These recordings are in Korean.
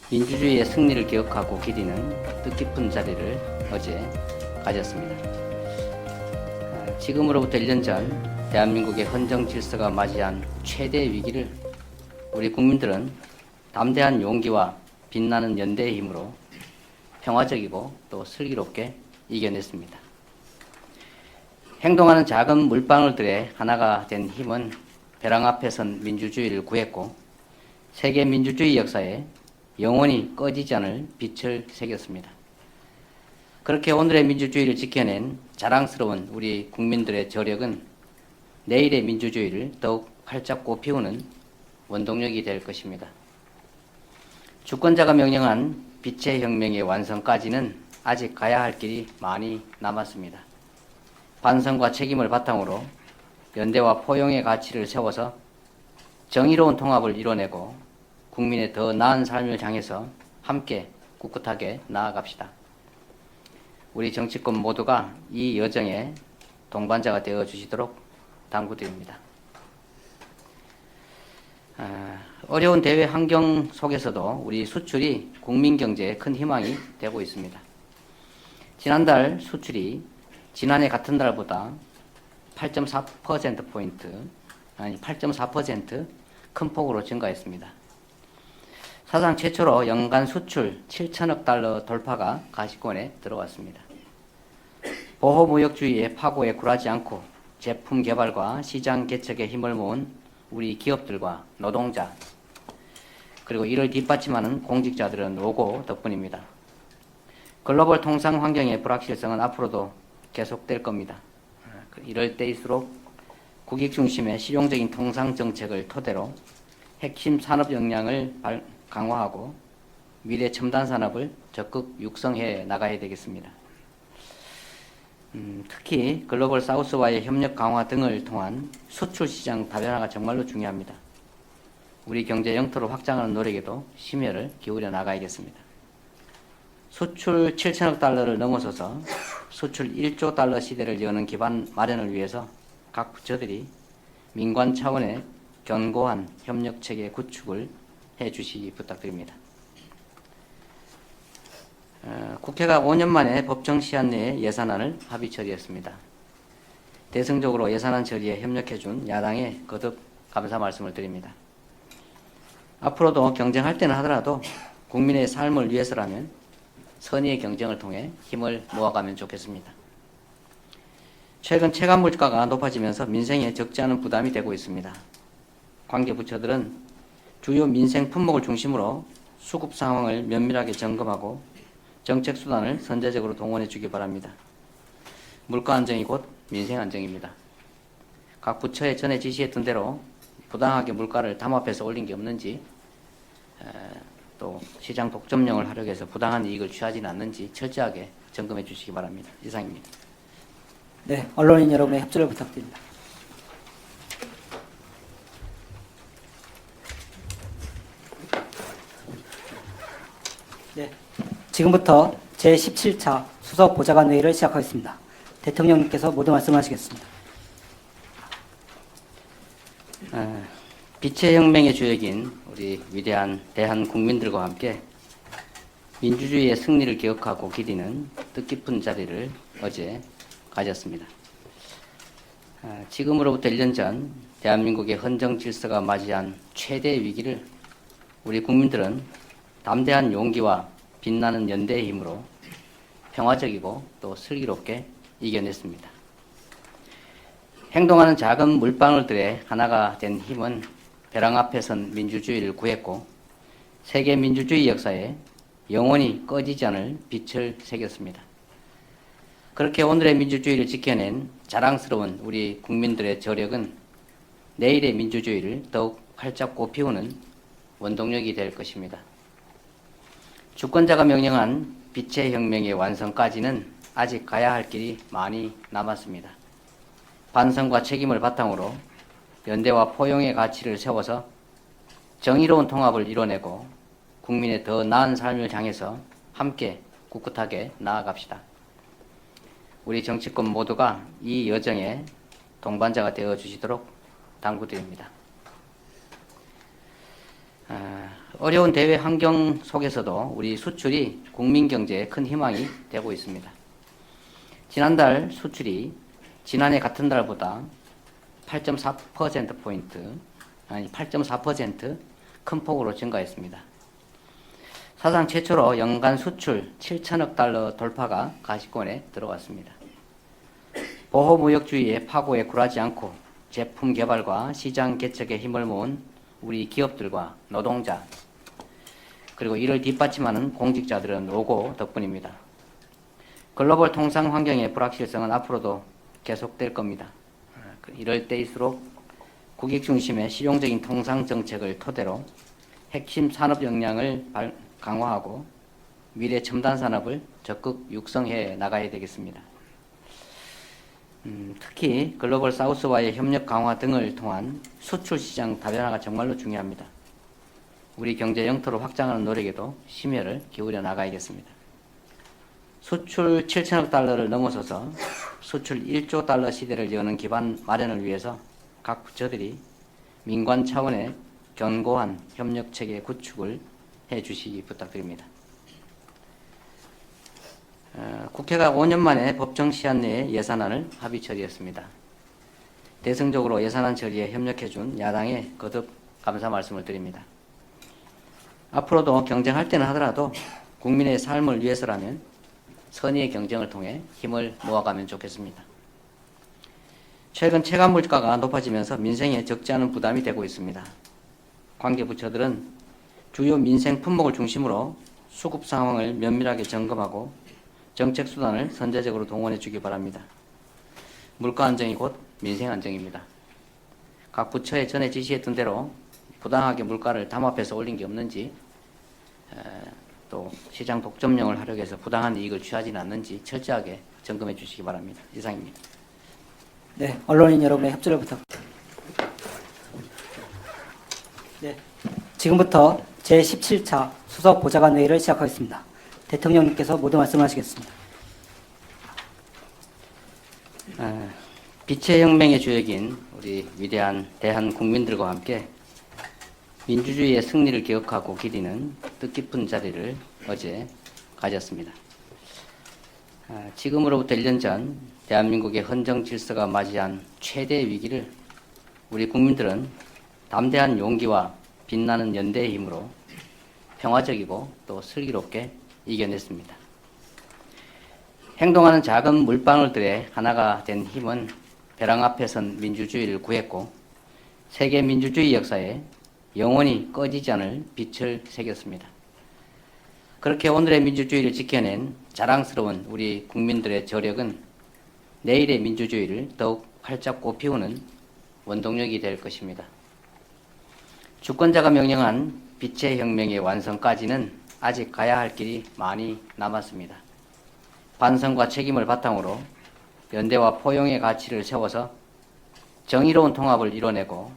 민주주의의 승리를 기억하고 기리는 뜻깊은 자리를 어제 가졌습니다. 지금으로부터 1년 전 대한민국의 헌정 질서가 맞이한 최대 위기를 우리 국민들은 담대한 용기와 빛나는 연대의 힘으로 평화적이고 또 슬기롭게 이겨냈습니다. 행동하는 작은 물방울들의 하나가 된 힘은 벼랑 앞에 선 민주주의를 구했고 세계 민주주의 역사에 영원히 꺼지지 않을 빛을 새겼습니다. 그렇게 오늘의 민주주의를 지켜낸 자랑스러운 우리 국민들의 저력은 내일의 민주주의를 더욱 활짝 꽃피우는 원동력이 될 것입니다. 주권자가 명령한 빛의 혁명의 완성까지는 아직 가야 할 길이 많이 남았습니다. 반성과 책임을 바탕으로 연대와 포용의 가치를 세워서 정의로운 통합을 이뤄내고 국민의 더 나은 삶을 향해서 함께 꿋꿋하게 나아갑시다. 우리 정치권 모두가 이 여정에 동반자가 되어 주시도록 당부드립니다. 어려운 대외 환경 속에서도 우리 수출이 국민 경제에 큰 희망이 되고 있습니다. 지난달 수출이 지난해 같은 달보다 8.4% 큰 폭으로 증가했습니다. 사상 최초로 연간 수출 7천억 달러 돌파가 가시권에 들어왔습니다. 보호무역주의의 파고에 굴하지 않고 제품 개발과 시장 개척에 힘을 모은 우리 기업들과 노동자, 그리고 이를 뒷받침하는 공직자들은 노고 덕분입니다. 글로벌 통상 환경의 불확실성은 앞으로도 계속될 겁니다. 이럴 때일수록 국익 중심의 실용적인 통상 정책을 토대로 핵심 산업 역량을 강화하고 미래 첨단 산업을 적극 육성해 나가야 되겠습니다. 특히 글로벌 사우스와의 협력 강화 등을 통한 수출 시장 다변화가 정말로 중요합니다. 우리 경제 영토를 확장하는 노력에도 심혈을 기울여 나가야겠습니다. 수출 7천억 달러를 넘어서서 수출 1조 달러 시대를 여는 기반 마련을 위해서 각 부처들이 민관 차원의 견고한 협력 체계 구축을 해 주시기 부탁드립니다. 국회가 5년 만에 법정 시한 내에 예산안을 합의 처리했습니다. 대승적으로 예산안 처리에 협력해 준 야당에 거듭 감사 말씀을 드립니다. 앞으로도 경쟁할 때는 하더라도 국민의 삶을 위해서라면 선의의 경쟁을 통해 힘을 모아가면 좋겠습니다. 최근 체감 물가가 높아지면서 민생에 적지 않은 부담이 되고 있습니다. 관계 부처들은 주요 민생 품목을 중심으로 수급 상황을 면밀하게 점검하고 정책 수단을 선제적으로 동원해 주기 바랍니다. 물가 안정이 곧 민생 안정입니다. 각 부처에 전에 지시했던 대로 부당하게 물가를 담합해서 올린 게 없는지, 또 시장 독점령을 하려고 해서 부당한 이익을 취하지는 않는지 철저하게 점검해 주시기 바랍니다. 이상입니다. 네, 언론인 여러분의 협조를 부탁드립니다. 네, 지금부터 제17차 수석 보좌관 회의를 시작하겠습니다. 대통령님께서 모두 말씀하시겠습니다. 빛의 혁명의 주역인 우리 위대한 대한 국민들과 함께 민주주의의 승리를 기억하고 기리는 뜻깊은 자리를 어제 가졌습니다. 지금으로부터 1년 전 대한민국의 헌정 질서가 맞이한 최대 위기를 우리 국민들은 담대한 용기와 빛나는 연대의 힘으로 평화적이고 또 슬기롭게 이겨냈습니다. 행동하는 작은 물방울들의 하나가 된 힘은 벼랑 앞에 선 민주주의를 구했고 세계 민주주의 역사에 영원히 꺼지지 않을 빛을 새겼습니다. 그렇게 오늘의 민주주의를 지켜낸 자랑스러운 우리 국민들의 저력은 내일의 민주주의를 더욱 활짝 꽃피우는 원동력이 될 것입니다. 주권자가 명령한 빛의 혁명의 완성까지는 아직 가야 할 길이 많이 남았습니다. 반성과 책임을 바탕으로 연대와 포용의 가치를 세워서 정의로운 통합을 이뤄내고 국민의 더 나은 삶을 향해서 함께 꿋꿋하게 나아갑시다. 우리 정치권 모두가 이 여정에 동반자가 되어 주시도록 당부드립니다. 어려운 대외 환경 속에서도 우리 수출이 국민 경제에 큰 희망이 되고 있습니다. 지난달 수출이 지난해 같은 달보다 8.4% 큰 폭으로 증가했습니다. 사상 최초로 연간 수출 7천억 달러 돌파가 가시권에 들어갔습니다. 보호무역주의의 파고에 굴하지 않고 제품 개발과 시장 개척에 힘을 모은 우리 기업들과 노동자, 그리고 이를 뒷받침하는 공직자들은 노고 덕분입니다. 글로벌 통상 환경의 불확실성은 앞으로도 계속될 겁니다. 이럴 때일수록 국익 중심의 실용적인 통상 정책을 토대로 핵심 산업 역량을 강화하고 미래 첨단 산업을 적극 육성해 나가야 되겠습니다. 특히 글로벌 사우스와의 협력 강화 등을 통한 수출 시장 다변화가 정말로 중요합니다. 우리 경제 영토를 확장하는 노력에도 심혈을 기울여 나가야겠습니다. 수출 7천억 달러를 넘어서서 수출 1조 달러 시대를 여는 기반 마련을 위해서 각 부처들이 민관 차원의 견고한 협력체계 구축을 해주시기 부탁드립니다. 국회가 5년 만에 법정 시한 내에 예산안을 합의 처리했습니다. 대승적으로 예산안 처리에 협력해준 야당에 거듭 감사 말씀을 드립니다. 앞으로도 경쟁할 때는 하더라도 국민의 삶을 위해서라면 선의의 경쟁을 통해 힘을 모아가면 좋겠습니다. 최근 체감 물가가 높아지면서 민생에 적지 않은 부담이 되고 있습니다. 관계 부처들은 주요 민생 품목을 중심으로 수급 상황을 면밀하게 점검하고 정책 수단을 선제적으로 동원해 주기 바랍니다. 물가 안정이 곧 민생 안정입니다. 각 부처에 전에 지시했던 대로 부당하게 물가를 담합해서 올린 게 없는지, 또 시장 독점령을 하려고 해서 부당한 이익을 취하지는 않는지 철저하게 점검해 주시기 바랍니다. 이상입니다. 네, 언론인 여러분의 협조를 부탁드립니다. 네, 지금부터 제17차 수석 보좌관 회의를 시작하겠습니다. 대통령님께서 모두 말씀하시겠습니다. 빛의 혁명의 주역인 우리 위대한 대한 국민들과 함께 민주주의의 승리를 기억하고 기리는 뜻깊은 자리를 어제 가졌습니다. 지금으로부터 1년 전 대한민국의 헌정 질서가 맞이한 최대 위기를 우리 국민들은 담대한 용기와 빛나는 연대의 힘으로 평화적이고 또 슬기롭게 이겨냈습니다. 행동하는 작은 물방울들의 하나가 된 힘은 벼랑 앞에 선 민주주의를 구했고 세계 민주주의 역사에 영원히 꺼지지 않을 빛을 새겼습니다. 그렇게 오늘의 민주주의를 지켜낸 자랑스러운 우리 국민들의 저력은 내일의 민주주의를 더욱 활짝 꽃피우는 원동력이 될 것입니다. 주권자가 명령한 빛의 혁명의 완성까지는 아직 가야 할 길이 많이 남았습니다. 반성과 책임을 바탕으로 연대와 포용의 가치를 세워서 정의로운 통합을 이뤄내고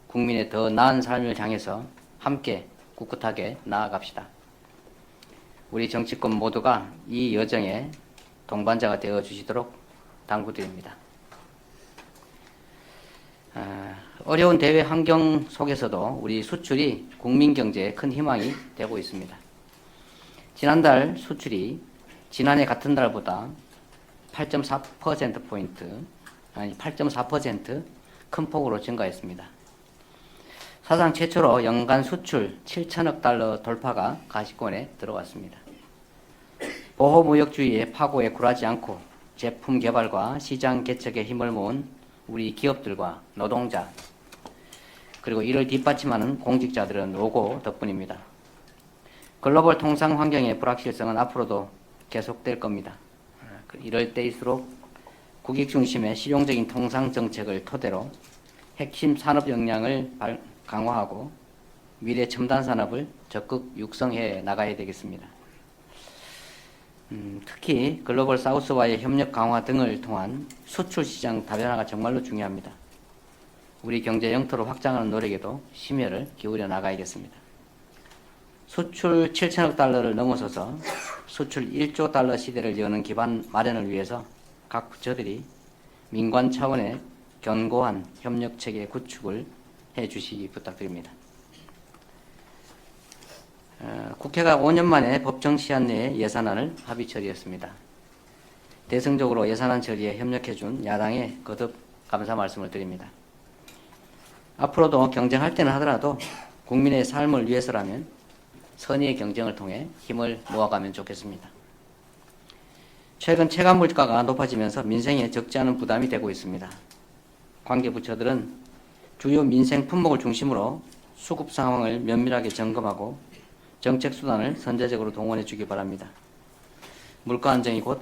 국민의 더 나은 삶을 향해서 함께 꿋꿋하게 나아갑시다. 우리 정치권 모두가 이 여정의 동반자가 되어 주시도록 당부드립니다. 어려운 대외 환경 속에서도 우리 수출이 국민 경제에 큰 희망이 되고 있습니다. 지난달 수출이 지난해 같은 달보다 8.4% 큰 폭으로 증가했습니다. 사상 최초로 연간 수출 7천억 달러 돌파가 가시권에 들어갔습니다. 보호무역주의의 파고에 굴하지 않고 제품 개발과 시장 개척에 힘을 모은 우리 기업들과 노동자, 그리고 이를 뒷받침하는 공직자들은 노고 덕분입니다. 글로벌 통상 환경의 불확실성은 앞으로도 계속될 겁니다. 이럴 때일수록 국익 중심의 실용적인 통상 정책을 토대로 핵심 산업 역량을 강화하고 미래 첨단 산업을 적극 육성해 나가야 되겠습니다. 특히 글로벌 사우스와의 협력 강화 등을 통한 수출 시장 다변화가 정말로 중요합니다. 우리 경제 영토를 확장하는 노력에도 심혈을 기울여 나가야겠습니다. 수출 7천억 달러를 넘어서서 수출 1조 달러 시대를 여는 기반 마련을 위해서 각 부처들이 민관 차원의 견고한 협력체계 구축을 해주시기 부탁드립니다. 국회가 5년 만에 법정 시한 내에 예산안을 합의 처리했습니다. 대승적으로 예산안 처리에 협력해준 야당에 거듭 감사 말씀을 드립니다. 앞으로도 경쟁할 때는 하더라도 국민의 삶을 위해서라면 선의의 경쟁을 통해 힘을 모아가면 좋겠습니다. 최근 체감 물가가 높아지면서 민생에 적지 않은 부담이 되고 있습니다. 관계 부처들은 주요 민생 품목을 중심으로 수급 상황을 면밀하게 점검하고 정책 수단을 선제적으로 동원해 주기 바랍니다. 물가 안정이 곧